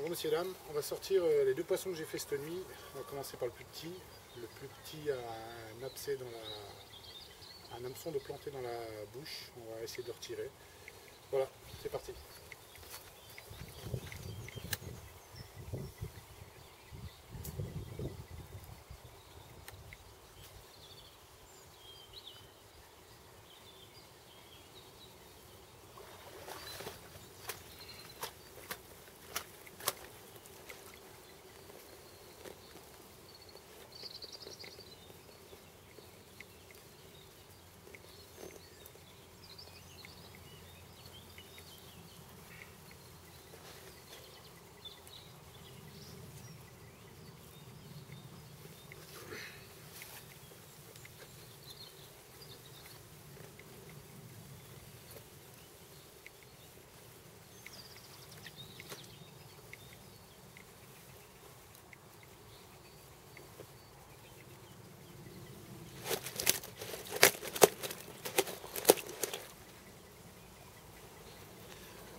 Bon messieurs dames, on va sortir les deux poissons que j'ai fait cette nuit. On va commencer par le plus petit. Le plus petit a un abcès dans un hameçon de planté dans la bouche. On va essayer de le retirer. Voilà, c'est parti.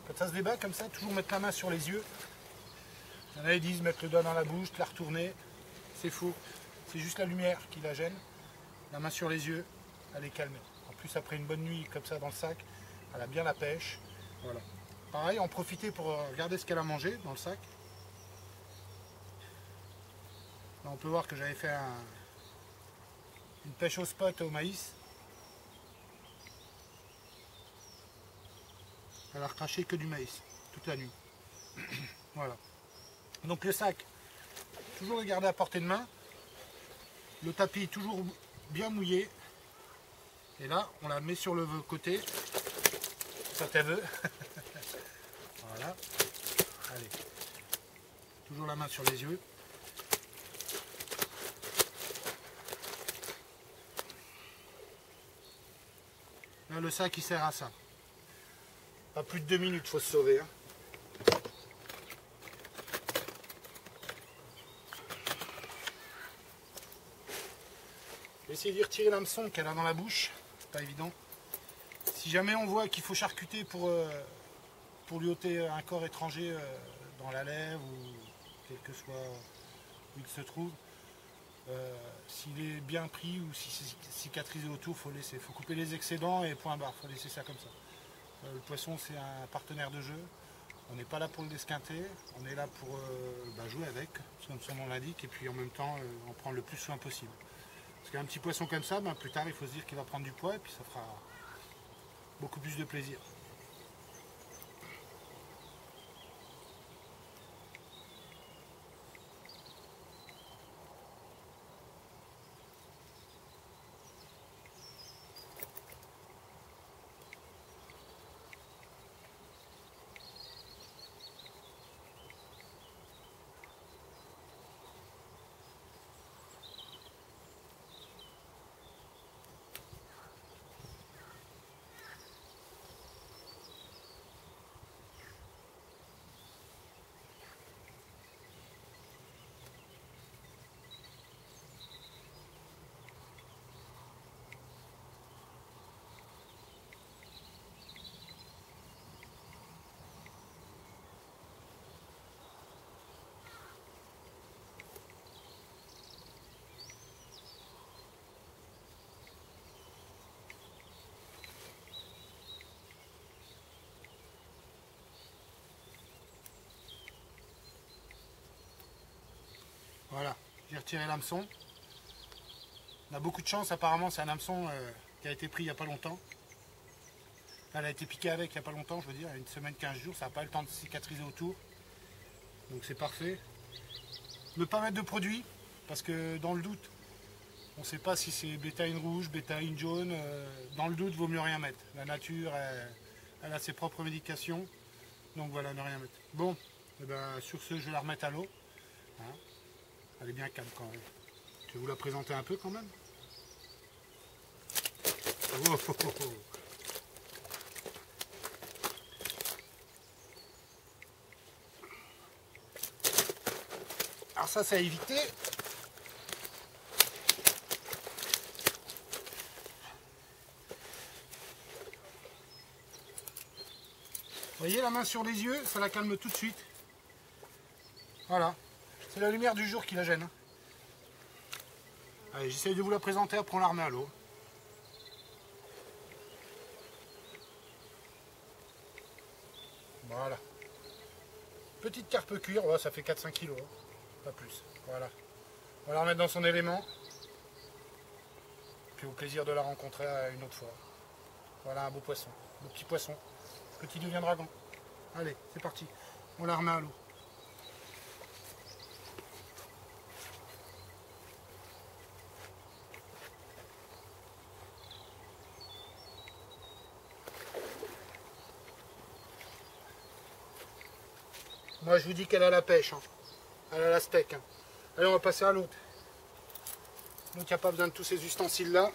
Quand ça se débat comme ça, toujours mettre la main sur les yeux. Il y en a qui disent mettre le doigt dans la bouche, la retourner. C'est faux. C'est juste la lumière qui la gêne. La main sur les yeux, elle est calmée. En plus, après une bonne nuit comme ça dans le sac, elle a bien la pêche. Voilà. Pareil, en profiter pour regarder ce qu'elle a mangé dans le sac. Là, on peut voir que j'avais fait une pêche au spot au maïs. Elle a recraché que du maïs toute la nuit. Voilà. Donc le sac, toujours le garder à portée de main. Le tapis toujours bien mouillé. Et là, on la met sur le côté. Ça t'elle veut. Voilà. Allez. Toujours la main sur les yeux. Là, le sac, il sert à ça. Pas plus de 2 minutes, il faut se sauver. Hein. Je vais essayer d'y retirer l'hameçon qu'elle a dans la bouche. C'est pas évident. Si jamais on voit qu'il faut charcuter pour lui ôter un corps étranger dans la lèvre ou quel que soit où il se trouve, s'il est bien pris ou si c'est cicatrisé autour, il faut laisser. Il faut couper les excédents et point barre. Il faut laisser ça comme ça. Le poisson, c'est un partenaire de jeu. On n'est pas là pour le desquinter. On est là pour jouer avec, comme son nom l'indique, et puis en même temps en prendre le plus soin possible. Parce qu'un petit poisson comme ça, plus tard, il faut se dire qu'il va prendre du poids et puis ça fera beaucoup plus de plaisir. Voilà, j'ai retiré l'hameçon. On a beaucoup de chance, apparemment c'est un hameçon qui a été pris il n'y a pas longtemps. Elle a été piquée avec il n'y a pas longtemps, je veux dire, une semaine, 15 jours, ça n'a pas eu le temps de cicatriser autour. Donc c'est parfait. Ne pas mettre de produit, parce que dans le doute, on ne sait pas si c'est bétaïne rouge, bétaïne jaune. Dans le doute, il vaut mieux rien mettre. La nature, elle a ses propres médications. Donc voilà, ne rien mettre. Bon, et ben, sur ce, je vais la remettre à l'eau. Hein. Elle est bien calme quand même. Je vais vous la présenter un peu quand même. Oh, oh, oh, oh. Alors ça, c'est à éviter. Vous voyez la main sur les yeux, ça la calme tout de suite. Voilà. C'est la lumière du jour qui la gêne. Hein. Allez, j'essaye de vous la présenter, après on la remet à l'eau. Voilà. Petite carpe cuir, ouais, ça fait 4-5 kg, hein. Pas plus. Voilà. On va la remettre dans son élément. Puis au plaisir de la rencontrer une autre fois. Voilà un beau poisson, beau petit poisson. Petit deviendra grand. Allez, c'est parti. On la remet à l'eau. Moi je vous dis qu'elle a la pêche. Hein. Elle a la steak. Hein. Allez, on va passer à l'autre. Donc il n'y a pas besoin de tous ces ustensiles là.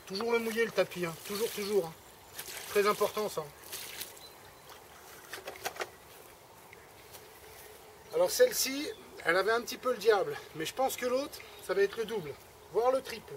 Toujours le mouiller le tapis, hein. Toujours. Hein. Très important ça. Alors celle-ci, elle avait un petit peu le diable, mais je pense que l'autre, ça va être le double, voire le triple.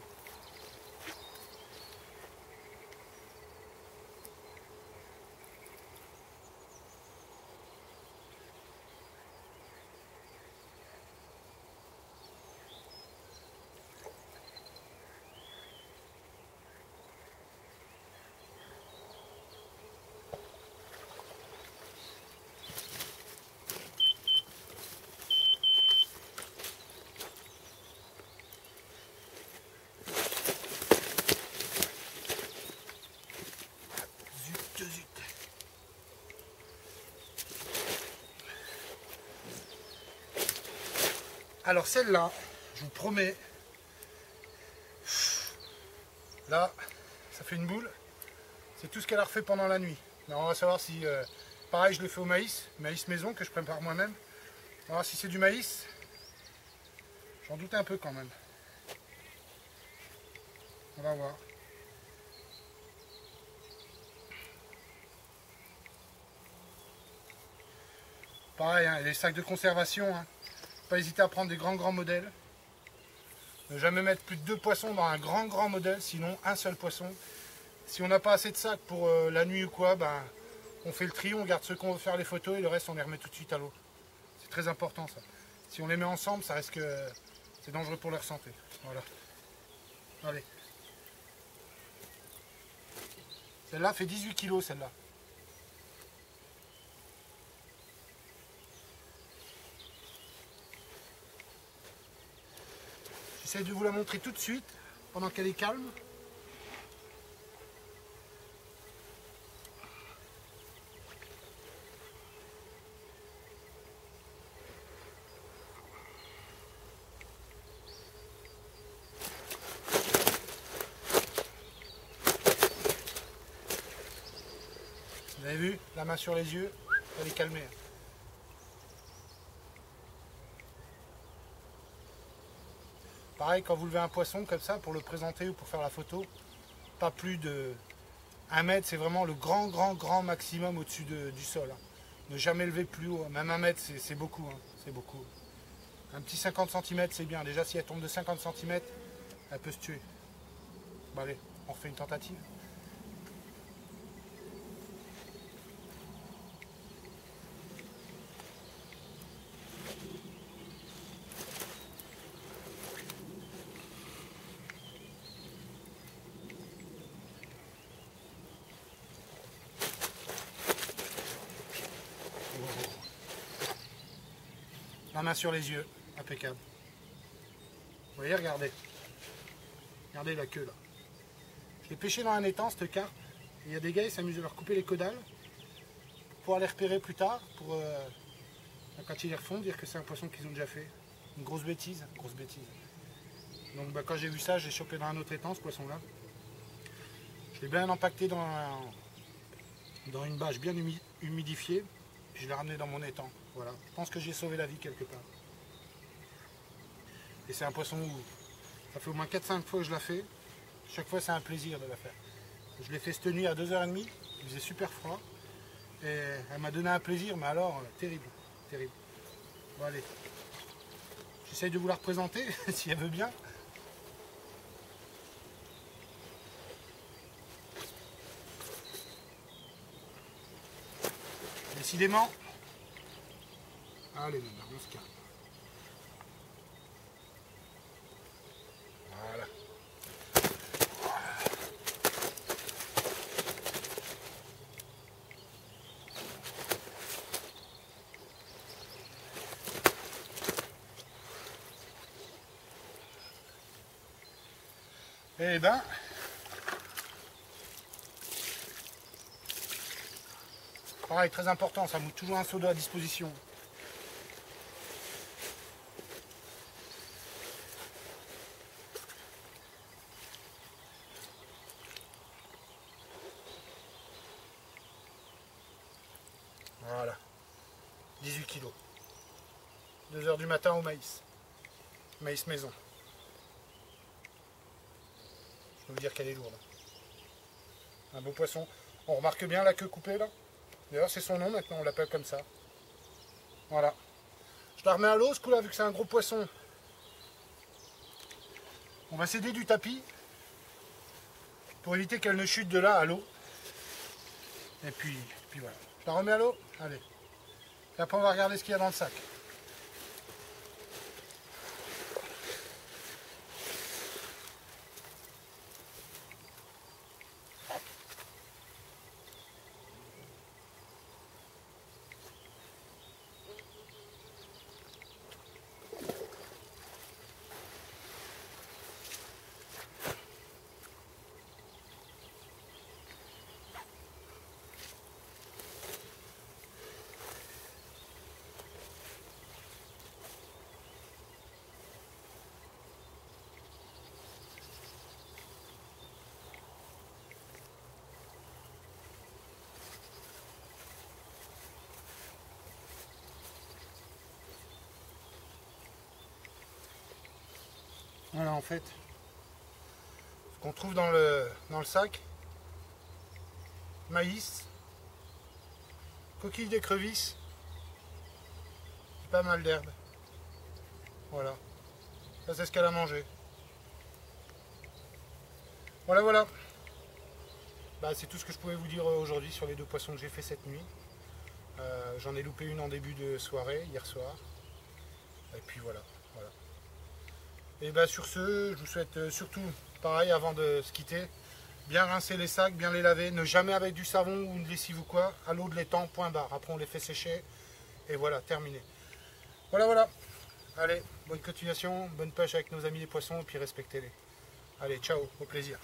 Zut. Alors celle-là, je vous promets, là, ça fait une boule. C'est tout ce qu'elle a refait pendant la nuit. Alors on va savoir si, pareil je l'ai fait au maïs maison que je prépare moi-même. On va voir si c'est du maïs. J'en doute un peu quand même. On va voir. Pareil, hein, les sacs de conservation, hein. Pas hésiter à prendre des grands modèles. Ne jamais mettre plus de 2 poissons dans un grand modèle, sinon un seul poisson. Si on n'a pas assez de sacs pour la nuit ou quoi, ben, on fait le tri, on garde ceux qu'on veut faire les photos et le reste on les remet tout de suite à l'eau. C'est très important ça. Si on les met ensemble, ça risque, c'est dangereux pour leur santé. Voilà. Allez. Celle-là fait 18 kg celle-là. J'essaie de vous la montrer tout de suite, pendant qu'elle est calme. Vous avez vu, la main sur les yeux, elle est calmée. Pareil, quand vous levez un poisson comme ça, pour le présenter ou pour faire la photo, pas plus de 1 mètre, c'est vraiment le grand maximum au-dessus du sol. Hein. Ne jamais lever plus haut, même 1 mètre, c'est beaucoup. Hein. C'est beaucoup. Un petit 50 cm, c'est bien. Déjà, si elle tombe de 50 cm, elle peut se tuer. Bon, allez, on refait une tentative. La main sur les yeux, impeccable. Vous voyez, regardez. Regardez la queue là. Je l'ai pêché dans un étang, cette carpe. Il y a des gars, ils s'amusent à leur couper les caudales pour pouvoir les repérer plus tard, pour quand ils les refont, dire que c'est un poisson qu'ils ont déjà fait. Une grosse bêtise, Donc quand j'ai vu ça, j'ai chopé dans un autre étang ce poisson là. Je l'ai bien empaqueté dans une bâche bien humidifiée. Je l'ai ramené dans mon étang. Voilà. Je pense que j'ai sauvé la vie quelque part. Et c'est un poisson où ça fait au moins 4-5 fois que je la fais. Chaque fois c'est un plaisir de la faire. Je l'ai fait cette nuit à 2h30. Il faisait super froid. Et elle m'a donné un plaisir, mais alors, terrible. Terrible. Bon, allez. J'essaye de vous la représenter, si elle veut bien. Décidément. Allez, maintenant, on se calme. Voilà. Eh ben, pareil, très important, ça met toujours un seau d'eau à disposition. Voilà, 18 kilos. 2 heures du matin au maïs. Maïs maison. Je peux vous dire qu'elle est lourde. Un beau poisson. On remarque bien la queue coupée là. D'ailleurs c'est son nom maintenant, on l'appelle comme ça. Voilà. Je la remets à l'eau ce coup là, vu que c'est un gros poisson. On va s'aider du tapis pour éviter qu'elle ne chute de là à l'eau. Et puis voilà. Je la remets à l'eau. Allez. Et après on va regarder ce qu'il y a dans le sac. Voilà en fait. Ce qu'on trouve dans le sac. Maïs. Coquilles d'écrevisse. Pas mal d'herbe. Voilà. Ça c'est ce qu'elle a mangé. Voilà, voilà. Bah, c'est tout ce que je pouvais vous dire aujourd'hui sur les 2 poissons que j'ai fait cette nuit. J'en ai loupé une en début de soirée, hier soir. Et puis voilà. Et bah sur ce, je vous souhaite surtout, pareil, avant de se quitter, bien rincer les sacs, bien les laver, ne jamais avec du savon ou une lessive ou quoi, à l'eau de l'étang, point barre. Après on les fait sécher, et voilà, terminé. Voilà. Allez, bonne continuation, bonne pêche avec nos amis les poissons, et puis respectez-les. Allez, ciao, au plaisir.